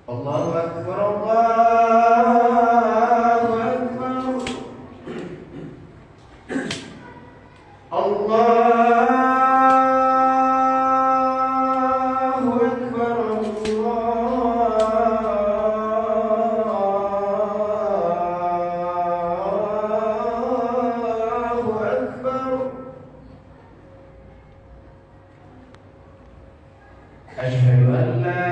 Allahu Akbar, Allahu Akbar, Allahu Akbar, Allahu Akbar. Asyhadu an la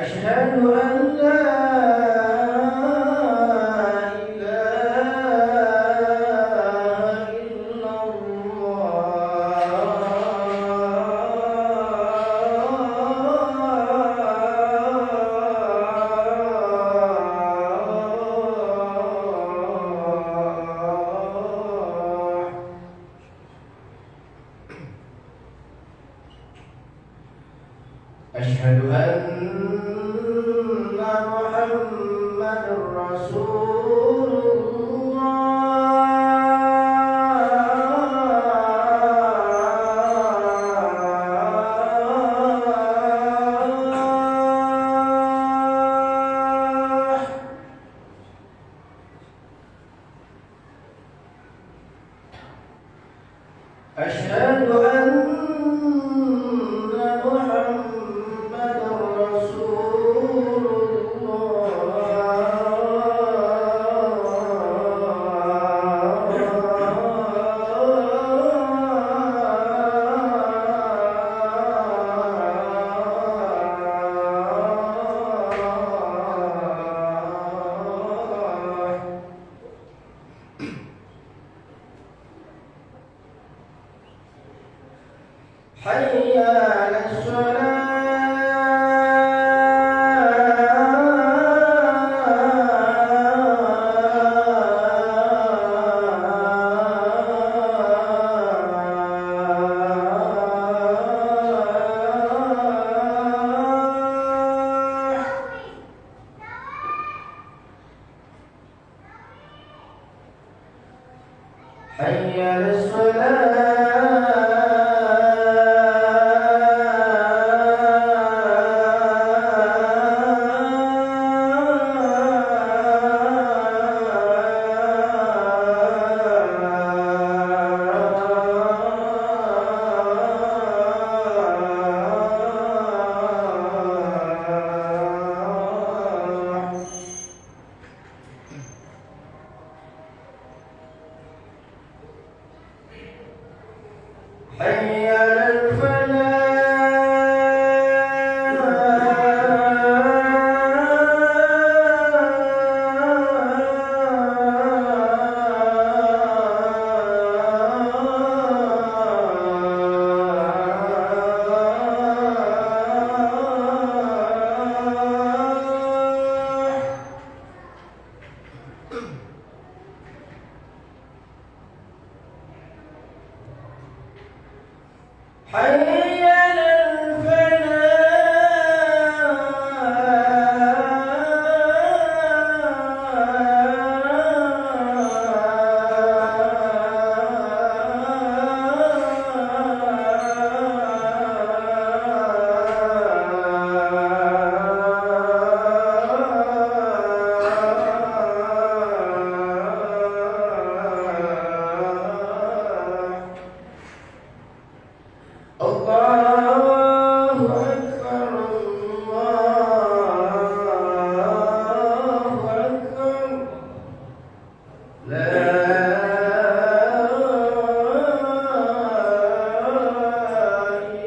أشهد أن لا إله إلا الله. أشهد أن محمد رسول الله. أشهد أن محمد رسول حي على الصلاة. حي على حي على حي على الله أكبر، الله أكبر، لا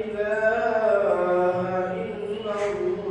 إله إلا الله.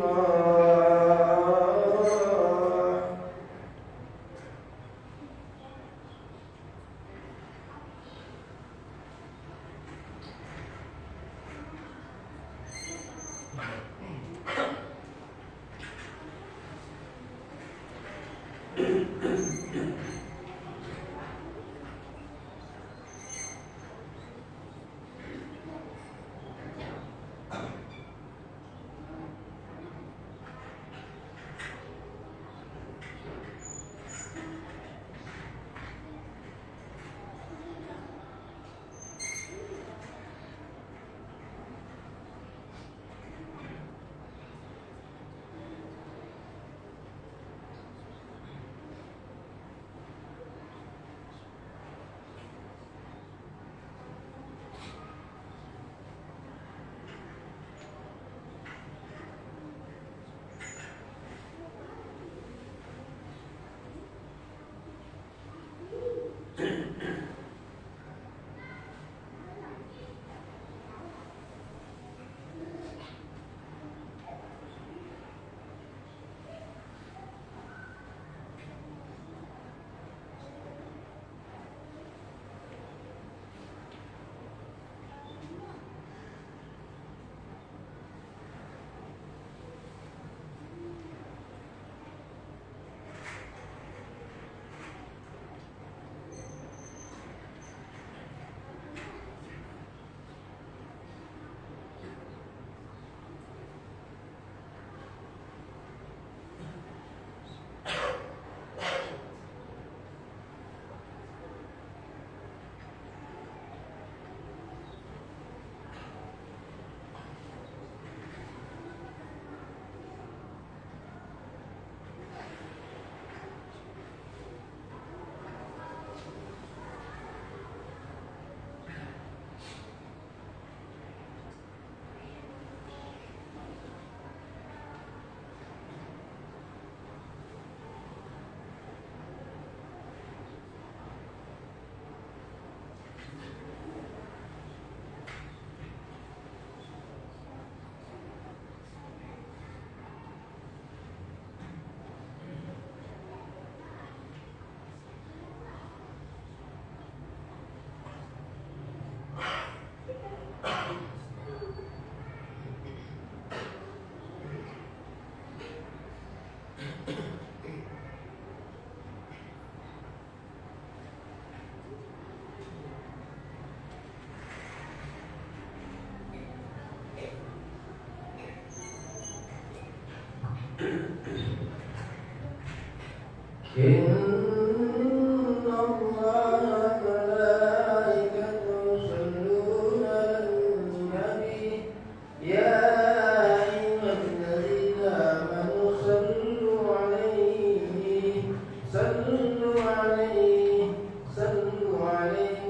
إن الله ملائكته يصلون على النبي يا أيها الذين آمنوا صلوا عليه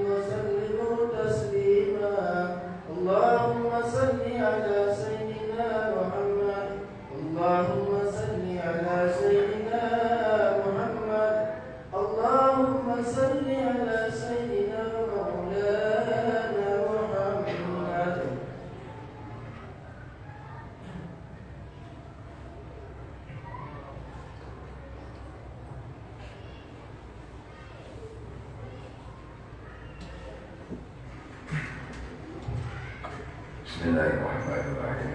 وسلموا تسليما اللهم صل على سيدنا محمد اللهم صل على سيدنا محمد اللهم صل على سيدنا مولانا محمد. Bismillahirrahmanirrahim.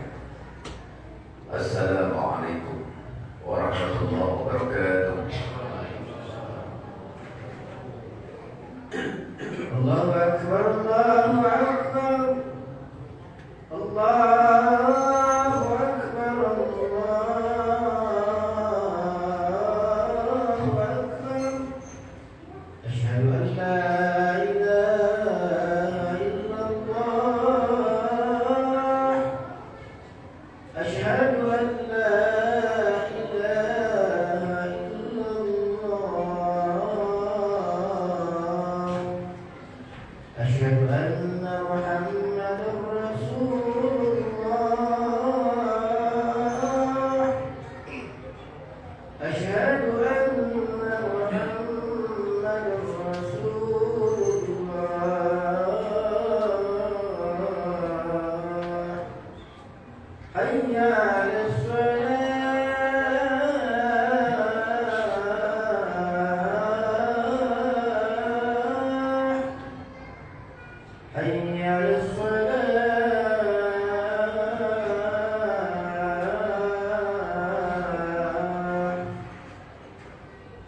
Assalamualaikum warahmatullahi wabarakatuh. Allahu Akbar, Allahu Akbar, Allahu Akbar, Allahu Akbar. Asyhadu an la ilaha illallah. Asyhadu an la ilaha illallah. Asyhadu anna Muhammadar Rasulullah. Asyhadu anna Muhammadar Rasulullah. Hayya 'alas salah. Hayya 'alas salah.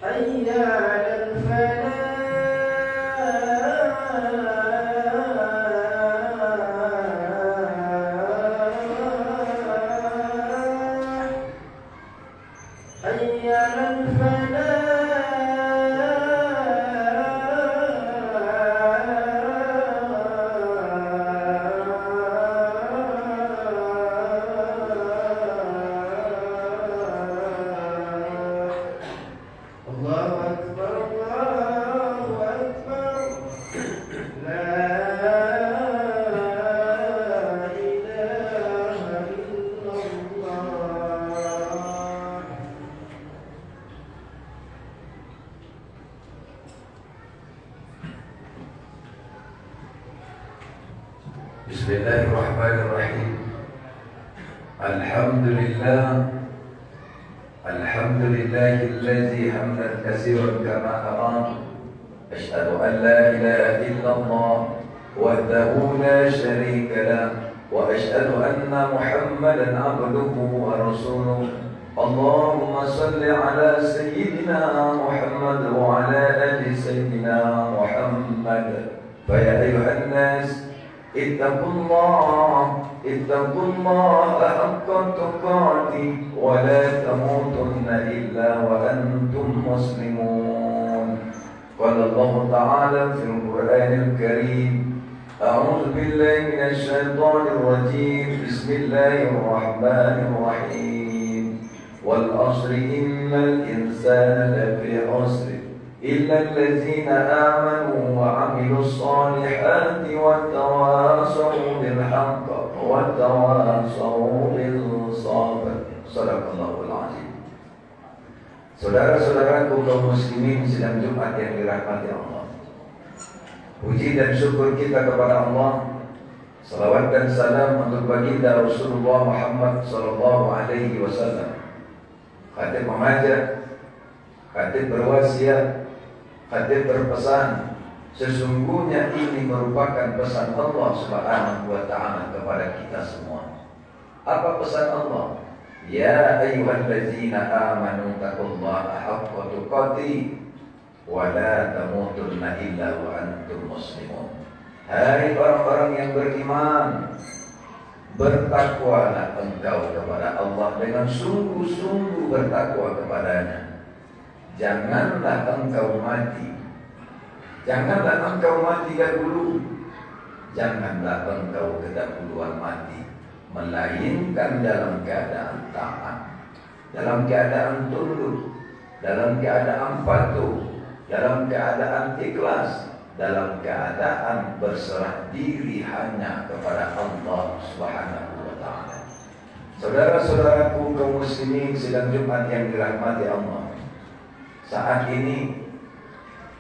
Hayya 'alal falah. Hayya 'alal falah. Allahu Akbar, Allahu Akbar. La ilaha illallah. Bismillahirrahmanirrahim. Alhamdulillahillazi hamdan katsiran kama amara. Asyhadu an la ilaha illallah wahdahu la syarika lah wa asyhadu anna Muhammadan abduhu wa rasuluh. Allahumma salli ala sayyidina Muhammad wa ala ali sayyidina Muhammad. Fa ya ayyuhan nas ittaqullah haqqa tuqatih wa la tamutunna illa wa antum muslimun. Qala Allah Ta'ala fil Qur'anil Karim. A'udzu billahi minasy syaithanir rajim. Bismillahirrahmanirrahim. Wal 'ashri innal insana lafi 'usr إلا الذين آمنوا وعملوا الصالحات وتواصوا بالحق وتواصوا بالصبر. Sadaqallahul azim. Saudara-saudaraku kaum muslimin sidang Jumat yang dirahmati Allah. Puji dan syukur kita kepada Allah. Salawat dan salam untuk baginda Rasulullah Muhammad sallallahu alaihi wasallam. Khatib mengajak, khatib berwasiat, khatib berpesan, sesungguhnya ini merupakan pesan Allah Subhanahu wa Ta'ala kepada kita semua. Apa pesan Allah? Ya ayyuhallazina amanu taqullaha haqqa tuqatih wa la tamutunna illa wa antum muslimun. Hai orang-orang yang beriman, bertakwalah engkau kepada Allah dengan sungguh-sungguh bertakwa kepadanya. janganlah engkau mati. Janganlah engkau mati dahulu. Janganlah engkau kedahuluan mati, melainkan dalam keadaan taat, dalam keadaan tunduk, dalam keadaan patuh, dalam keadaan ikhlas, dalam keadaan berserah diri hanya kepada Allah Subhanahu wa taala. Saudara-saudaraku kaum muslimin sidang Jumat yang dirahmati Allah, saat ini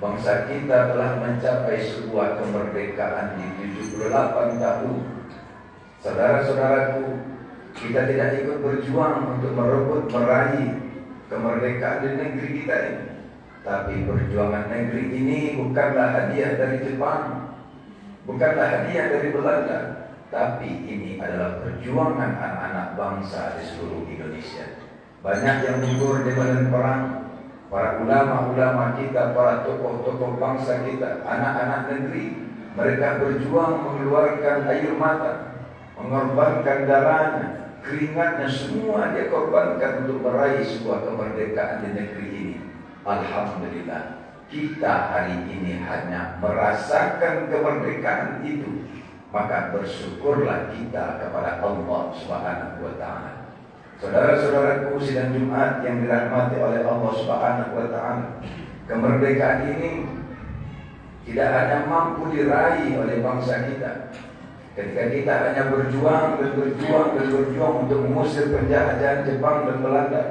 bangsa kita telah mencapai sebuah kemerdekaan di 78 tahun. Saudara-saudaraku, kita tidak ikut berjuang untuk merebut meraih kemerdekaan di negeri kita ini. Tapi perjuangan negeri ini bukanlah hadiah dari Jepang, bukanlah hadiah dari Belanda, tapi ini adalah perjuangan anak-anak bangsa di seluruh Indonesia. Banyak yang gugur di medan perang, para ulama-ulama kita, para tokoh-tokoh bangsa kita, anak-anak negeri, mereka berjuang mengeluarkan air mata, mengorbankan darahnya, keringatnya, semua dia korbankan untuk meraih sebuah kemerdekaan di negeri ini. Alhamdulillah, kita hari ini hanya merasakan kemerdekaan itu, maka bersyukurlah kita kepada Allah Subhanahu wa taala. Saudara-saudaraku sidang Jumat yang dirahmati oleh Allah Subhanahu wa taala, kemerdekaan ini tidak hanya mampu diraih oleh bangsa kita ketika kita hanya berjuang untuk mengusir penjajahan Jepang dan Belanda,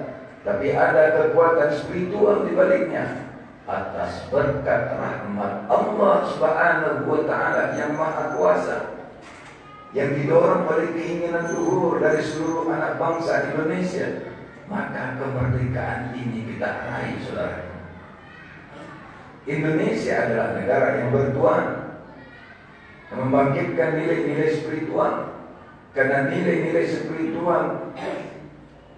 tapi ada kekuatan spiritual di baliknya atas berkat rahmat Allah Subhanahu wa taala yang Maha Kuasa, yang didorong oleh keinginan luhur dari seluruh anak bangsa Indonesia. Maka kemerdekaan ini kita raih, saudara. Indonesia adalah negara yang bertuan, membangkitkan nilai-nilai spiritual, karena nilai-nilai spiritual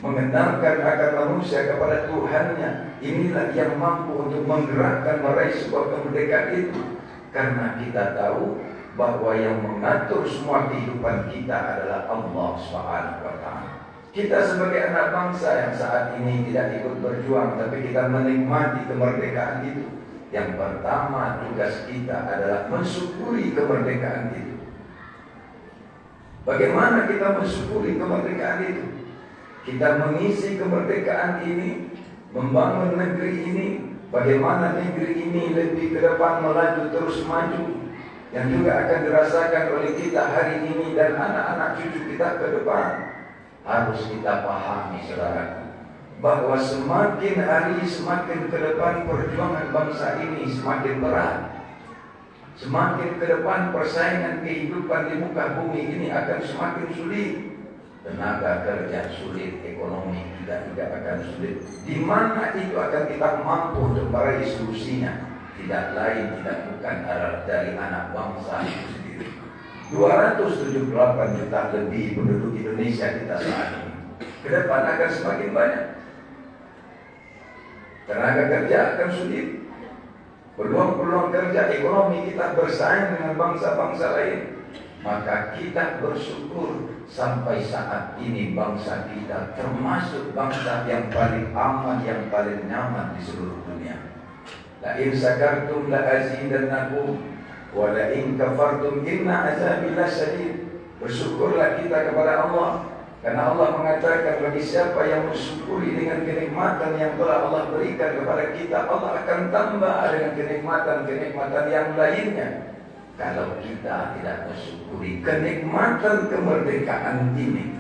mengenalkan akan manusia kepada Tuhannya. Inilah yang mampu untuk menggerakkan meraih sebuah kemerdekaan itu, karena kita tahu bahwa yang mengatur semua kehidupan kita adalah Allah Subhanahu wa taala. Kita sebagai anak bangsa yang saat ini tidak ikut berjuang, tapi kita menikmati kemerdekaan itu. Yang pertama tugas kita adalah mensyukuri kemerdekaan itu. Bagaimana kita mensyukuri kemerdekaan itu? Kita mengisi kemerdekaan ini, membangun negeri ini, bagaimana negeri ini lebih ke depan melaju terus maju, yang juga akan dirasakan oleh kita hari ini dan anak-anak cucu kita ke depan. Harus kita pahami, saudaraku, bahwa semakin hari semakin ke depan perjuangan bangsa ini semakin berat. Semakin ke depan persaingan kehidupan di muka bumi ini akan semakin sulit. Tenaga kerja sulit, ekonomi kita juga akan sulit. Di mana itu akan kita mampu untuk meraih solusinya? Tidak lain, tidak bukan adalah dari anak bangsa itu sendiri. 278 juta lebih penduduk Indonesia kita saat ini. Ke depan akan semakin banyak. Tenaga kerja akan sulit. Peluang-peluang kerja, ekonomi kita bersaing dengan bangsa-bangsa lain. Maka kita bersyukur sampai saat ini bangsa kita termasuk bangsa yang paling aman, yang paling nyaman di seluruh dunia. La in syakartum la azidannakum wa la in kafartum inna azabi lasyadid. Bersyukurlah kita kepada Allah, karena Allah mengatakan bagi siapa yang bersyukuri dengan kenikmatan yang telah Allah berikan kepada kita, Allah akan tambah dengan kenikmatan-kenikmatan yang lainnya. Kalau kita tidak mensyukuri kenikmatan kemerdekaan ini,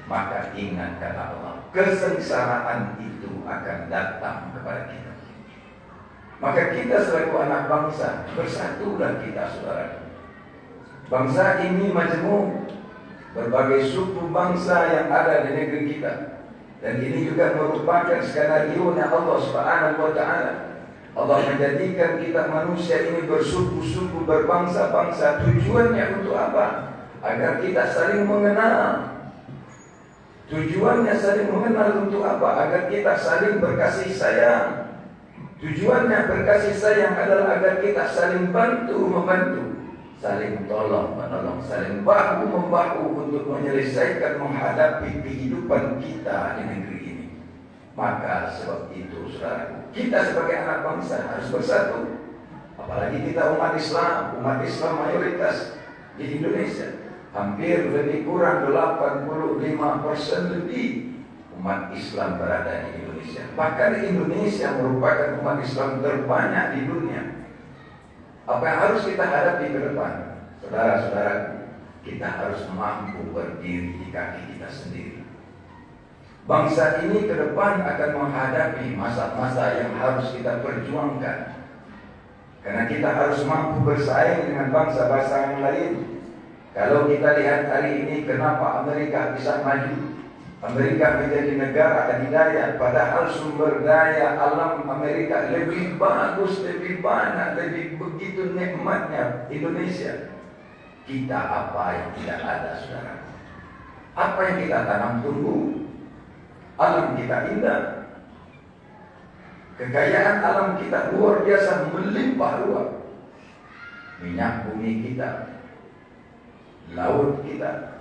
maka ingat kata Allah, kesengsaraan itu akan datang kepada kita. Maka kita selaku anak bangsa, bersatulah kita, saudara. Bangsa ini majmuk, berbagai suku bangsa yang ada di negeri kita, dan ini juga merupakan skenario-nya Allah Subhanahu wa taala. Allah menjadikan kita manusia ini bersuku-suku, berbangsa-bangsa. Tujuannya untuk apa? Agar kita saling mengenal. Tujuannya saling mengenal untuk apa? Agar kita saling berkasih sayang. Tujuannya berkasih sayang adalah agar kita saling bantu-membantu, saling tolong-menolong, saling bahu-membahu untuk menyelesaikan, menghadapi kehidupan kita di negeri ini. Maka sebab itu saudara, kita sebagai anak bangsa harus bersatu. Apalagi kita umat Islam mayoritas di Indonesia. Hampir lebih kurang 85% lebih umat Islam berada di Indonesia. Bahkan Indonesia merupakan umat Islam terbanyak di dunia. Apa yang harus kita hadapi ke depan? Saudara-saudara, kita harus mampu berdiri di kaki kita sendiri. Bangsa ini ke depan akan menghadapi masa-masa yang harus kita perjuangkan. Karena kita harus mampu bersaing dengan bangsa-bangsa yang lain. Kalau kita lihat hari ini kenapa Amerika bisa maju, Amerika menjadi negara adidaya, padahal sumber daya alam Amerika lebih bagus, lebih banyak, lebih begitu nikmatnya Indonesia. Kita apa yang tidak ada, saudara? Apa yang kita tanam tumbuh? Alam kita indah. Kekayaan alam kita luar biasa, melimpah ruah. Minyak bumi kita, laut kita,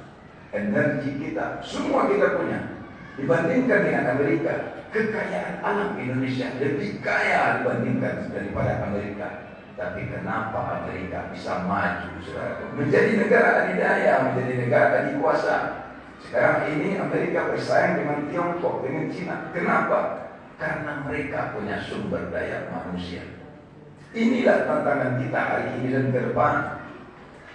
energi kita, semua kita punya. Dibandingkan dengan Amerika, kekayaan alam Indonesia lebih kaya dibandingkan daripada Amerika. Tapi kenapa Amerika bisa maju, saudara? Menjadi negara adidaya, menjadi negara adikuasa. Sekarang ini Amerika bersaing dengan Tiongkok, dengan Cina. Kenapa? Karena mereka punya sumber daya manusia. Inilah tantangan kita hari ini dan ke depan.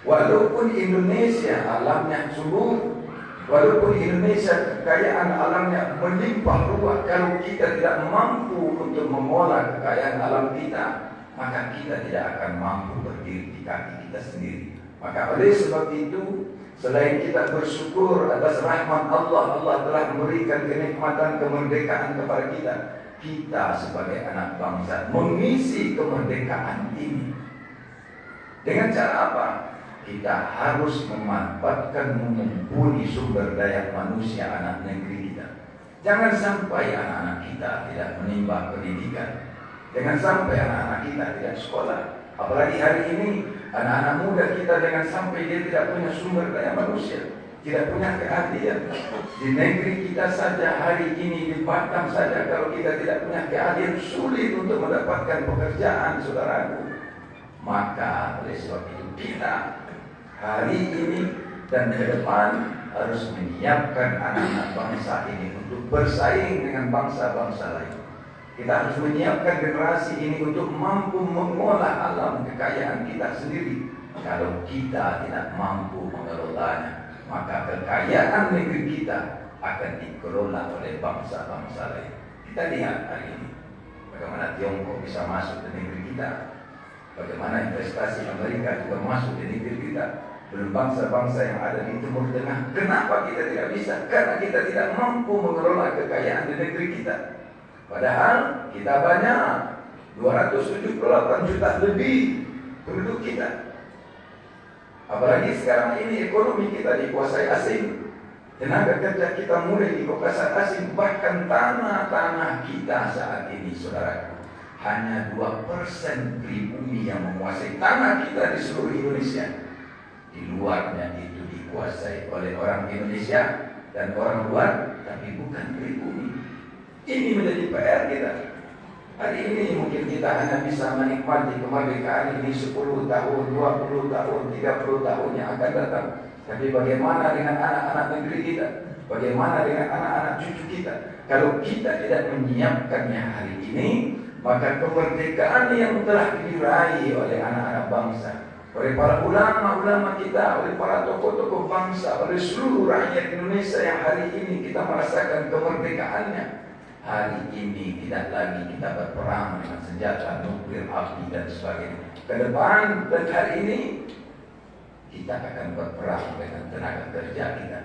Walaupun Indonesia alamnya subur, walaupun Indonesia kekayaan alamnya melimpah ruah, kalau kita tidak mampu untuk mengolah kekayaan alam kita, maka kita tidak akan mampu berdiri di kaki kita sendiri. Maka oleh sebab itu, selain kita bersyukur atas rahmat Allah, Allah telah memberikan kenikmatan kemerdekaan kepada kita. Kita sebagai anak bangsa mengisi kemerdekaan ini. Dengan cara apa? Kita harus memanfaatkan, mengumpuli sumber daya manusia anak negeri kita. Jangan sampai anak-anak kita tidak menimba pendidikan. Jangan sampai anak-anak kita tidak sekolah. Apalagi hari ini anak-anak muda kita jangan sampai dia tidak punya sumber daya manusia, tidak punya keahlian. Di negeri kita saja hari ini, di Batam saja, kalau kita tidak punya keahlian, sulit untuk mendapatkan pekerjaan, saudaraku. Maka oleh sebab itu kita hari ini dan ke depan harus menyiapkan anak-anak bangsa ini untuk bersaing dengan bangsa-bangsa lain. Kita harus menyiapkan generasi ini untuk mampu mengolah alam kekayaan kita sendiri. Kalau kita tidak mampu mengelolanya, maka kekayaan negeri kita akan dikelola oleh bangsa-bangsa lain. Kita lihat hari ini bagaimana Tiongkok bisa masuk ke negeri kita, bagaimana investasi Amerika juga masuk ke negeri kita. Belum bangsa-bangsa yang ada di Timur Tengah. Kenapa kita tidak bisa? Karena kita tidak mampu mengelola kekayaan di negeri kita. Padahal kita banyak, 278 juta lebih penduduk kita. Apalagi sekarang ini ekonomi kita dikuasai asing. Tenaga kerja kita mulai dikuasai asing. Bahkan tanah-tanah kita saat ini, saudara, hanya 2% pribumi yang menguasai tanah kita di seluruh Indonesia. Di luarnya itu dikuasai oleh orang Indonesia dan orang luar, tapi bukan pribumi. Ini menjadi PR kita. Hari ini mungkin kita hanya bisa menikmati kemerdekaan ini 10 tahun, 20 tahun, 30 tahun yang akan datang. Tapi bagaimana dengan anak-anak negeri kita? Bagaimana dengan anak-anak cucu kita? Kalau kita tidak menyiapkannya hari ini, maka kemerdekaan yang telah diraih oleh anak-anak bangsa, oleh para ulama-ulama kita, oleh para tokoh-tokoh bangsa, oleh seluruh rakyat Indonesia yang hari ini kita merasakan kemerdekaannya, hari ini tidak lagi kita berperang dengan senjata nuklir, api dan sebagainya. Ke depan dan hari ini kita akan berperang dengan tenaga kerja kita.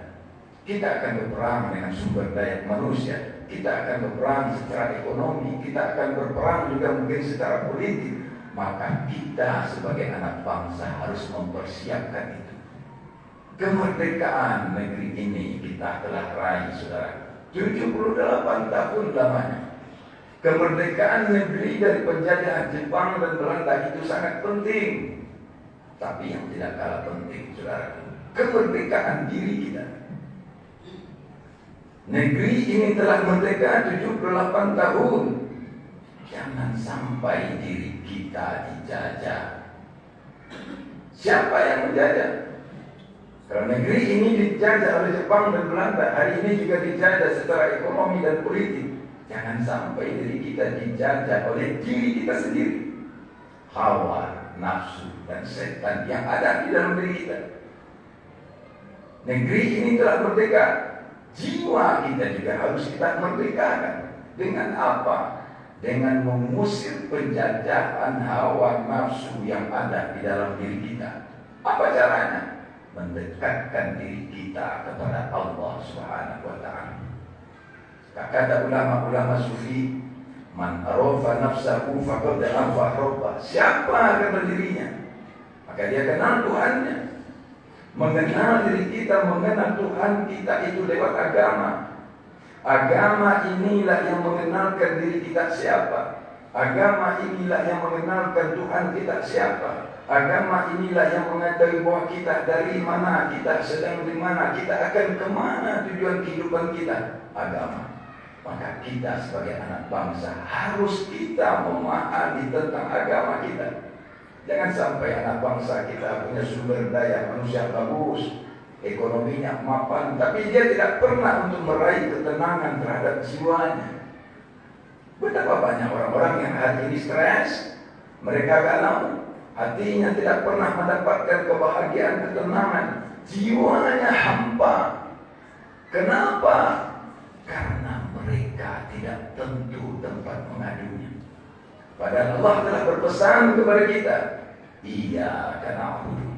Kita akan berperang dengan sumber daya manusia. Kita akan berperang secara ekonomi. Kita akan berperang juga mungkin secara politik. Maka kita sebagai anak bangsa harus mempersiapkan itu. Kemerdekaan negeri ini kita telah raih, saudara. 78 tahun lamanya. Kemerdekaan negeri dari penjajahan Jepang dan Belanda itu sangat penting. Tapi yang tidak kalah penting, saudara, kemerdekaan diri kita. Negeri ini telah merdeka 78 tahun. Jangan sampai diri kita dijajah. Siapa yang menjajah? Kalau negeri ini dijajah oleh Jepang dan Belanda, hari ini juga dijajah secara ekonomi dan politik. Jangan sampai diri kita dijajah oleh diri kita sendiri. Hawa, nafsu, dan setan yang ada di dalam diri kita. Negeri ini telah merdeka. Jiwa kita juga harus kita merdekakan. Dengan apa? Dengan mengusir penjajahan hawa nafsu yang ada di dalam diri kita. Apa caranya? Mendekatkan diri kita kepada Allah Subhanahu wa ta'ala. Kata ulama-ulama sufi, man arafa nafsahu faqad arafa rabbah. Siapa kenal dirinya, maka dia kenal Tuhannya. Mengenal diri kita, mengenal Tuhan kita itu lewat agama. Agama inilah yang mengenalkan diri kita siapa. Agama inilah yang mengenalkan Tuhan kita siapa. Agama inilah yang mengetahui bahwa kita dari mana, kita sedang di mana, kita akan kemana tujuan kehidupan kita. Agama. Maka kita sebagai anak bangsa harus kita memahami tentang agama kita. Jangan sampai anak bangsa kita punya sumber daya manusia bagus, ekonominya mapan, tapi dia tidak pernah untuk meraih ketenangan terhadap jiwanya. Betapa banyak orang-orang yang hari ini stres, mereka galau, hatinya tidak pernah mendapatkan kebahagiaan, ketenangan, jiwanya hampa. Kenapa? Karena mereka tidak tentu tempat mengadunya. Padahal Allah telah berpesan kepada kita, iyyaka na'budu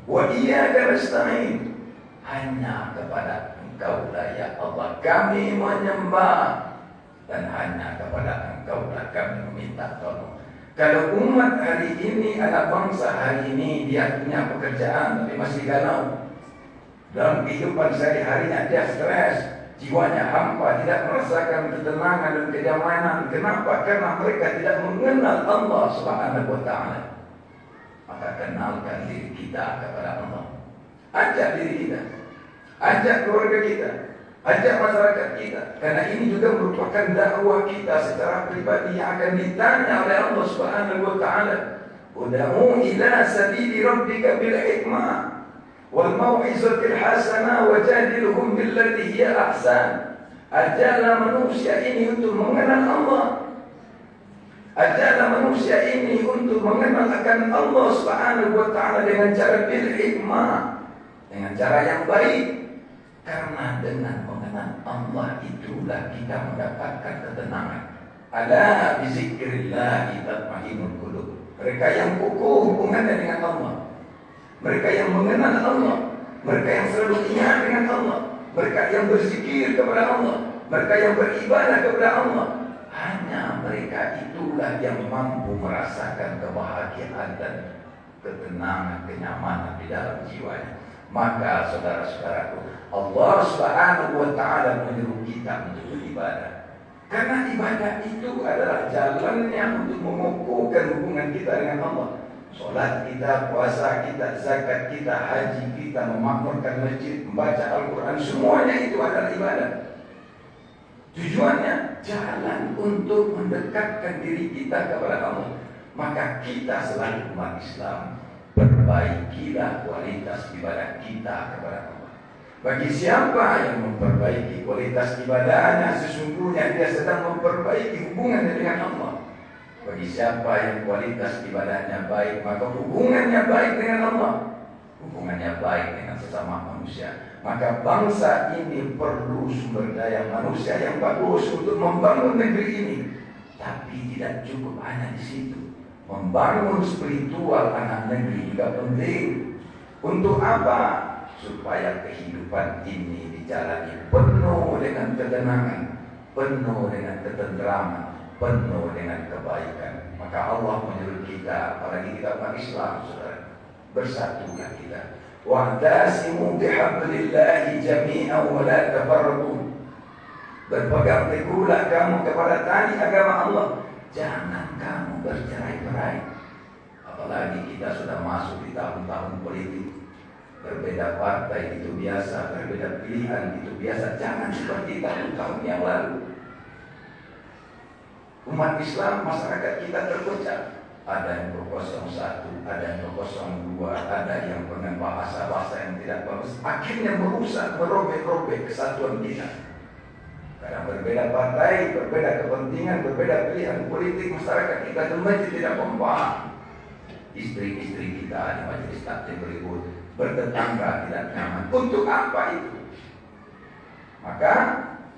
wa iyyaka nasta'in. Hanya kepada Engkau lah ya Allah kami menyembah, dan hanya kepada Engkau lah kami meminta tolong. Kalau umat hari ini, anak bangsa hari ini, dia punya pekerjaan tapi masih galau, dalam kehidupan sehari-harinya dia stres, jiwanya hampa, tidak merasakan ketenangan dan kenyamanan. Kenapa? Karena mereka tidak mengenal Allah Subhanahu wa ta'ala. Maka kenalkan diri kita kepada Allah. Ajak diri kita, ajak keluarga kita, ajak masyarakat kita. Karena ini juga merupakan dakwah kita secara pribadi yang akan ditanya oleh Allah Subhanahu wa ta'ala. Ud'u ila sabili rabbika bil hikmah wal mau'izatil hasanah wajadilhum billati hiya ahsan. Ajarlah manusia ini untuk mengenal Allah. Ajarlah manusia ini untuk mengenal akan Allah Subhanahu wa ta'ala dengan cara bil hikmah, dengan cara yang baik. Karena dengan mengenal Allah itulah kita mendapatkan ketenangan. Ala bi zikrillah tatma'innul qulub. Mereka yang kukuh hubungannya dengan Allah, mereka yang mengenal Allah, mereka yang selalu ingat dengan Allah, mereka yang berzikir kepada Allah, mereka yang beribadah kepada Allah. Hanya mereka itulah yang mampu merasakan kebahagiaan dan ketenangan, kenyamanan di dalam jiwanya. Maka saudara-saudaraku, Allah Subhanahu wa ta'ala menyuruh kita untuk beribadah. Karena ibadah itu adalah jalannya untuk mengukuhkan hubungan kita dengan Allah. Salat kita, puasa kita, zakat kita, haji kita, memakmurkan masjid, membaca Al-Quran, semuanya itu adalah ibadah. Tujuannya jalan untuk mendekatkan diri kita kepada Allah. Maka kita selalu umat Islam, perbaikilah kualitas ibadah kita kepada Allah. Bagi siapa yang memperbaiki kualitas ibadahnya, sesungguhnya dia sedang memperbaiki hubungannya dengan Allah. Bagi siapa yang kualitas ibadahnya baik, maka hubungannya baik dengan Allah, hubungannya baik dengan sesama manusia. Maka bangsa ini perlu sumber daya manusia yang bagus untuk membangun negeri ini. Tapi tidak cukup hanya di situ. Membangun spiritual anak negeri juga penting. Untuk apa? Supaya kehidupan ini dijalani penuh dengan ketenangan, penuh dengan ketenteraman, penuh dengan kebaikan. Maka Allah menyuruh kita, apalagi kita umat Islam, saudara, bersatulah kita. Wa'tasimu bihablillahi jami'an wa la tafarraqu. Berpegang teguhlah kamu kepada tali agama Allah, jangan kamu bercerai-berai. Apalagi kita sudah masuk di tahun-tahun politik. Berbeda partai itu biasa, berbeda pilihan itu biasa. Jangan seperti tahun-tahun yang lalu. Umat Islam, masyarakat kita terpecah. Ada yang ber-01, ada yang ber-02, ada yang dengan bahasa-bahasa yang tidak bagus. Akhirnya merusak, merobek-robek kesatuan kita. Karena berbeda partai, berbeda kepentingan, berbeda pilihan politik, masyarakat kita masih tidak memahami. Istri-istri kita di majelis taklim berikut bertetangga tidak nyaman. Untuk apa itu? Maka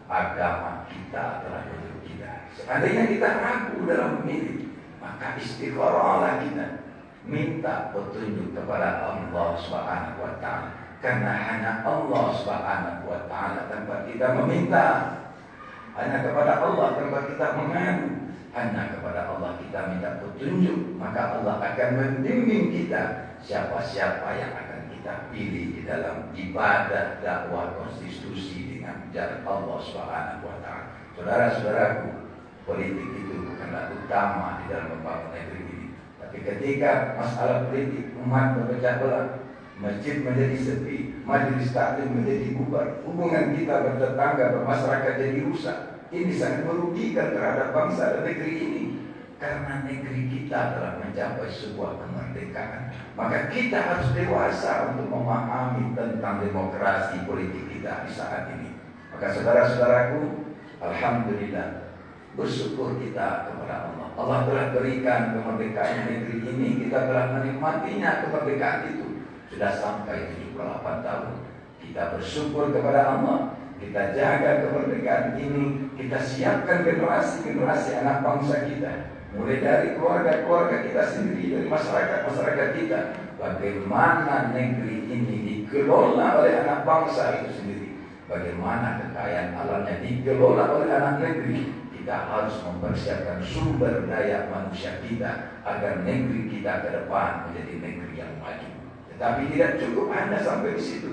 agama kita telah menunjuk kita. Seandainya kita ragu dalam memilih, maka istikharahlah kita, minta petunjuk kepada Allah Subhanahu wa taala. Karena hanya Allah Subhanahu wa taala tempat kita meminta. Hanya kepada Allah tempat kita mengadu. Hanya kepada Allah kita minta petunjuk, maka Allah akan membimbing kita siapa-siapa yang akan kita pilih di dalam ibadah dakwah konstitusi dengan jalan Allah Subhanahu wa taala. Saudara-saudaraku, politik itu bukanlah utama di dalam membangun negeri ini. Tapi ketika masalah politik umat berpecah belah, masjid menjadi sepi, majelis taklim menjadi bubar, hubungan kita bertetangga, bermasyarakat jadi rusak. Ini sangat merugikan terhadap bangsa dan negeri ini. Karena negeri kita telah mencapai sebuah kemerdekaan, maka kita harus dewasa untuk memahami tentang demokrasi politik kita di saat ini. Maka saudara-saudaraku, alhamdulillah, bersyukur kita kepada Allah. Allah telah berikan kemerdekaan negeri ini. Kita telah menikmatinya, kemerdekaan itu sudah sampai 78 tahun. Kita bersyukur kepada Allah. Kita jaga kemerdekaan ini. Kita siapkan generasi-generasi anak bangsa kita. Mulai dari keluarga-keluarga kita sendiri, dari masyarakat-masyarakat kita. Bagaimana negeri ini dikelola oleh anak bangsa itu sendiri. Bagaimana kekayaan alamnya dikelola oleh anak negeri. Kita harus mempersiapkan sumber daya manusia kita agar negeri kita ke depan menjadi negeri yang maju. Tetapi tidak cukup hanya sampai di situ.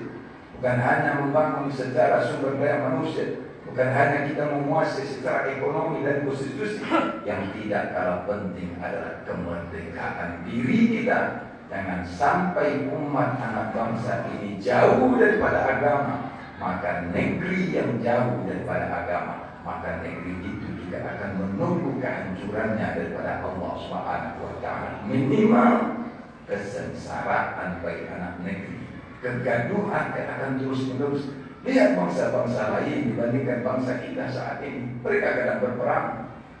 Bukan hanya membangun secara sumber daya manusia, bukan hanya kita menguasai secara ekonomi dan konstitusi. Yang tidak kalah penting adalah kemerdekaan diri kita. Jangan sampai umat anak bangsa ini jauh daripada agama. Maka negeri yang jauh daripada agama, maka negeri itu juga akan menunggu kehancurannya daripada Allah Subhanahu wa taala. Minimal kesengsaraan bagi anak negeri. Kegaduhan akan terus-menerus. Lihat bangsa-bangsa lain dibandingkan bangsa kita saat ini. Mereka kadang berperang.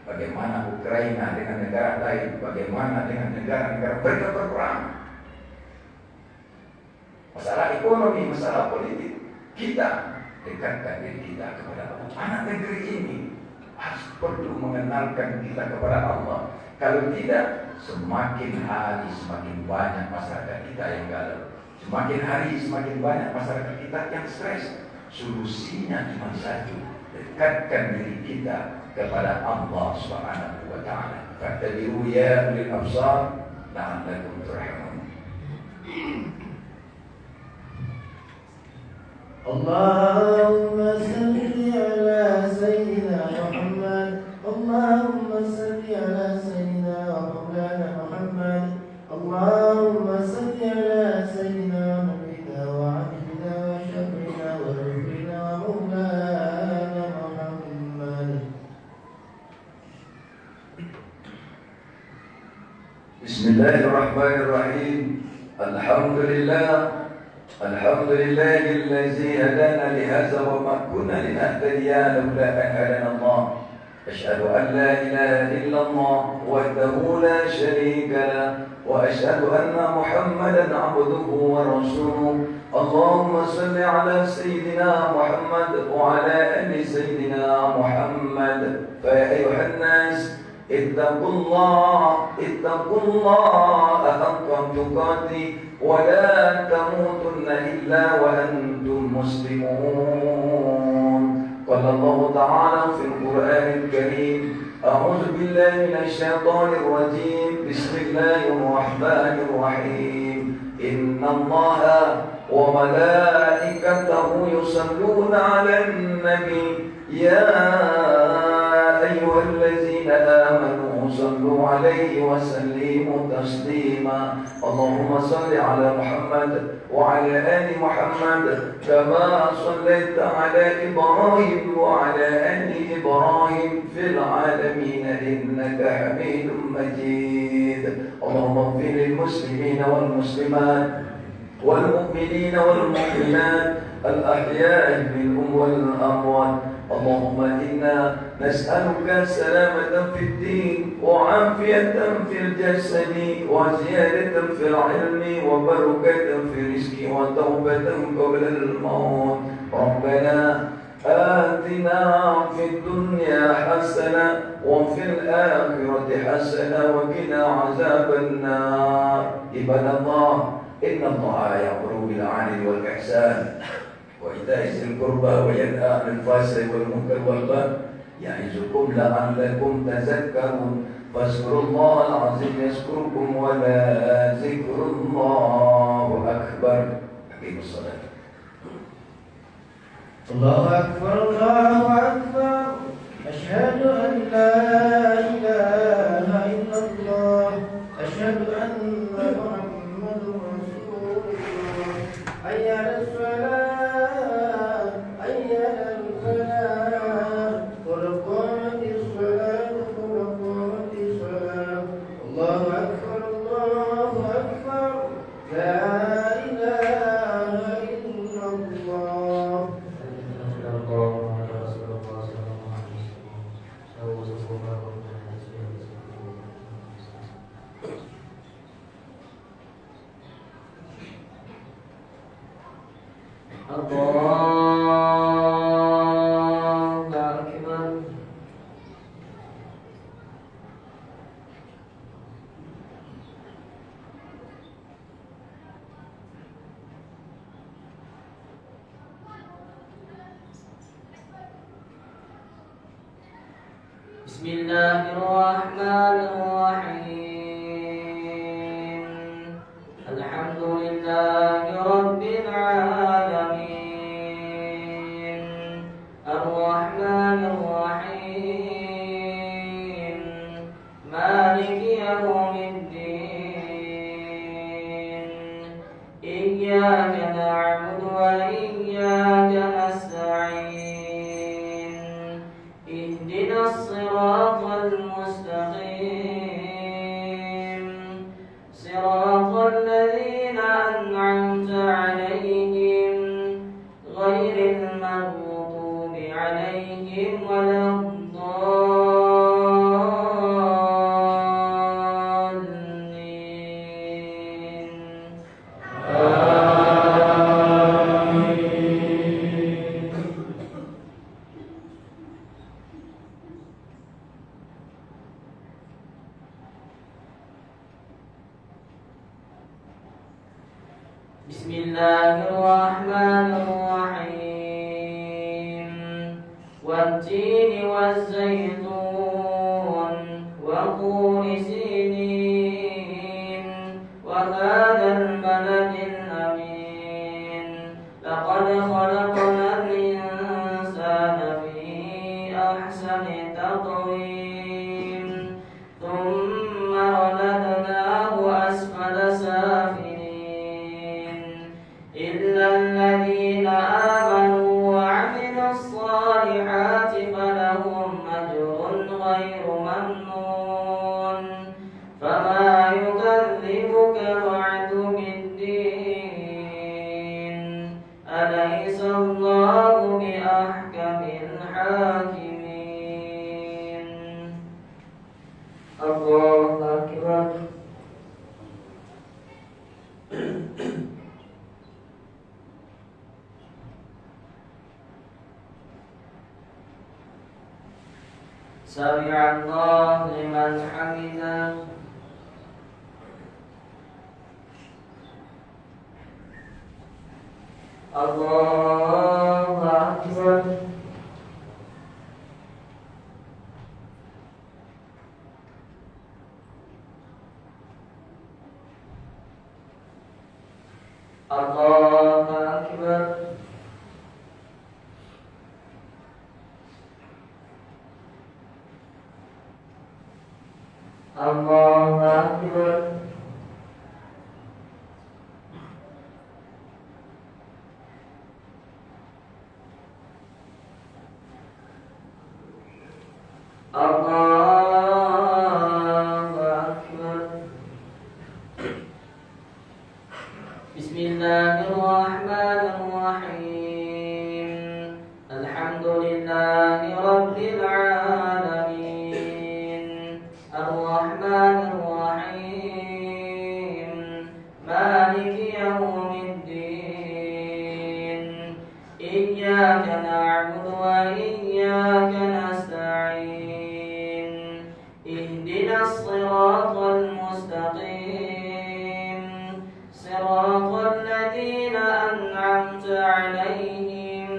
Bagaimana Ukraina dengan negara lain, bagaimana dengan negara-negara mereka berperang. Masalah ekonomi, masalah politik. Kita dekatkan diri kita kepada Allah. Anak negeri ini harus perlu mengenalkan kita kepada Allah. Kalau tidak, semakin hari semakin banyak masyarakat kita yang galau. Semakin hari semakin banyak masyarakat kita yang stres. Solusinya cuma satu, dekatkan diri kita kepada Allah Subhanahu wa taala. Fattabi'u ya ulil absar la'allakum turhamun. Allahumma salli ala sayyidina Muhammad. Allahumma salli ala sayyidina Maulana Muhammad. Allahumma salli ala sayyidina Nabiyina wa Habibina wa Syafi'ina wa Rabbina wa Maulana Muhammad. Bismillahirrahmanirrahim. Alhamdulillah. Alhamdulillahil ladzi hadana li hadza wa ma kunna linahtadiya laula an hadana Allah. Asyhadu an la ilaha illallah wahdahu la syarika lah wa asyhadu anna Muhammadan 'abduhu wa rasuluh. Allahumma shalli 'ala sayyidina Muhammad wa 'ala ali sayyidina Muhammad. Fa ya ayyuhan nas ittaqullaha haqqa tuqatih ولا تموتن إلا وأنتم مسلمون. قال الله تعالى في القرآن الكريم: أعوذ بالله من الشيطان الرجيم. بسم الله الرحمن الرحيم. إن الله وملائكته يصلون على النبي يا أيها الذين آمنوا صلوا صلوا عليه وسلموا تسليما اللهم صل على محمد وعلى آل محمد كما صليت على إبراهيم وعلى آل إبراهيم في العالمين إنك حميد مجيد اللهم اغفر للمسلمين والمسلمات والمؤمنين والمؤمنات الأحياء منهم والأموات اللهم إنا نسألك سلامة في الدين وعافية في الجسد وزيادة في العلم وبركة في الرزق وتوبة قبل الموت ربنا آتنا في الدنيا حسنة وفي الآخرة حسنة وقنا عذاب النار عباد الله إن الله يأمر بالعدل والإحسان وإيتاء ذي القربى وينهى عن الفحشاء والمنكر والبغي يعظكم لعلكم تذكرون فاذكروا الله العظيم يذكركم ولذكر الله أكبر أقيموا الصلاة الله أكبر الله أكبر أشهد أن لا إله إلا الله أشهد أن محمد رسول الله حي على الصلاة حي على الفلاح قد قامت الصلاة قد قامت الصلاة الله أكبر الله أكبر لا إله إلا الله الله أكبر بسم الله الرحمن الرحيم الحمد لله رب العالمين الرحمن الرحيم مالك يوم الدين إياك نعبد وإياك نستعين اهدنا الصراط المستقيم صراط الذين أنعمت عليهم غير المغضوب عليهم ولا الضالين بسم الله الرحمن الرحيم والتين والزيتون وطور سينين وهذا البلد الأمين لقد خلقنا الإنسان في أحسن تقويم ثم رددناه أسفل سافلين إلا الذين آمنوا وعملوا الصالحات فلهم أجر غير ممنون فما يكذبك بعد بالدين أليس الله بأحكم الحاكمين الله أكبر سمع الله لمن حمده الله أكبر الله أكبر الله الله أكبر. بسم الله الرحمن الرحيم. الحمد لله رب العالمين الرحمن الرحيم مالك يوم الدين إياك نعبد وإياك نستعين اهدنا الصراط المستقيم صراط الذين أنعمت عليهم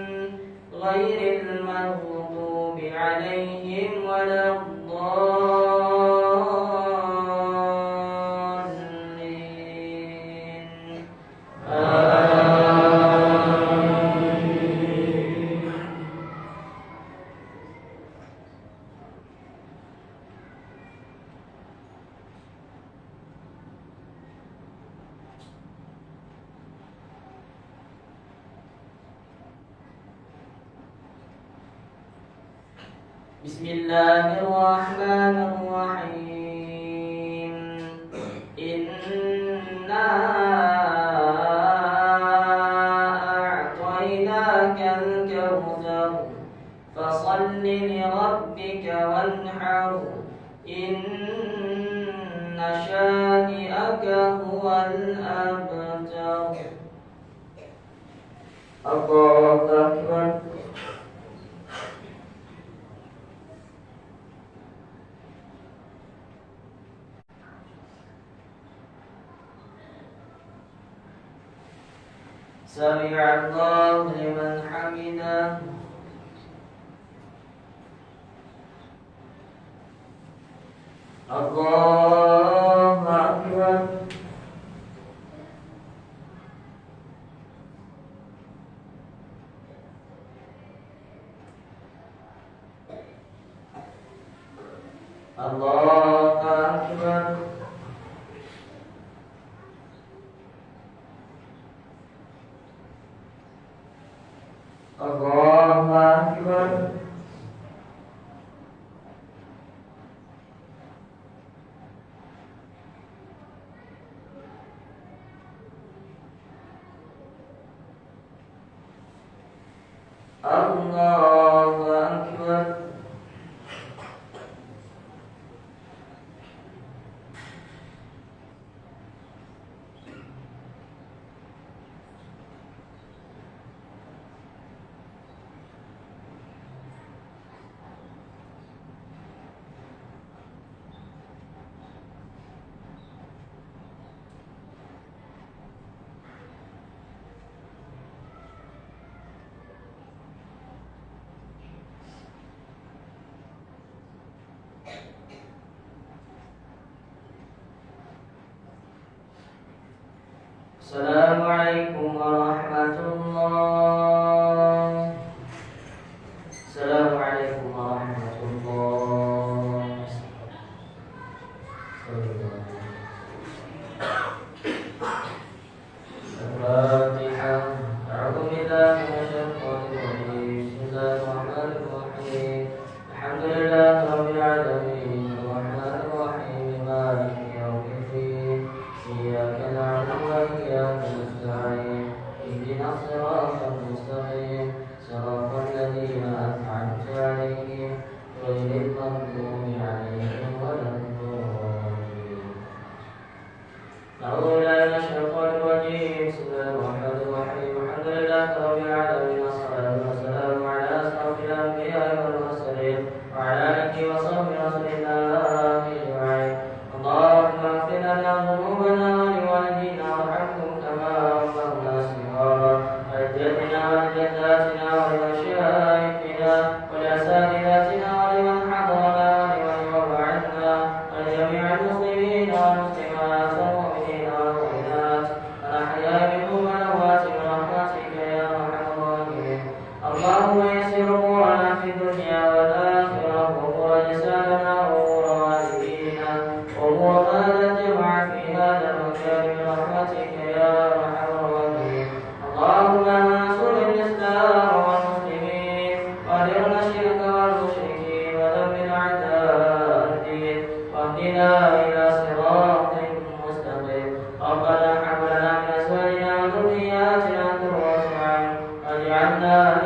غير المغضوب عليهم ولا الضالين آمين. بسم الله الرحمن الرحيم. إنا أعطيناك الكوثر فصل لربك وانحر إن شانئك هو الأبتر. الله أكبر. سمع الله لمن حمده. الله أكبر. الله أكبر. الله أكبر. الله أكبر. السلام عليكم ورحمة الله. السلام عليكم ورحمة الله. الفاتحة. أعوذ بالله من الشيطان الرجيم. بسم الله الرحمن الرحيم. الحمد لله رب العالمين الرحمن الرحيم مالك يوم الدين إياك نعبد وإياك نستعين اهدنا الصراط المستقيم صراط الذين أنعمت عليهم غير المغضوب عليهم ولا الضالين. أعوذ بالله من الشيطان الرجيم. بسم الله الرحمن الرحيم. الحمد لله رب العالمين والصلاة والسلام على أشرف الأنبياء والمرسلين وعلى آله وصحبه وسلم أجمعين. اللهم اغفر لنا ذنوبنا ولوالدينا وارحمهم كما ربونا صغارا ولجدنا ولجداتنا ولمشايخنا ولأساتذتنا ولمن حضرنا ولمن وبعثنا ولجميع المسلمين والمسلمات والمؤمنين والمؤمنات الأحياء منهم والأموات برحمتك يا أرحم الراحمين. اللهم يسر أمورنا في الدنيا والآخرة وأمور لساننا وأمور والدينا وأمور ما نجمع في هذا المكان برحمتك يا أرحم الراحمين. اللهم انصر الإسلام أنت الرحمن واجعلنا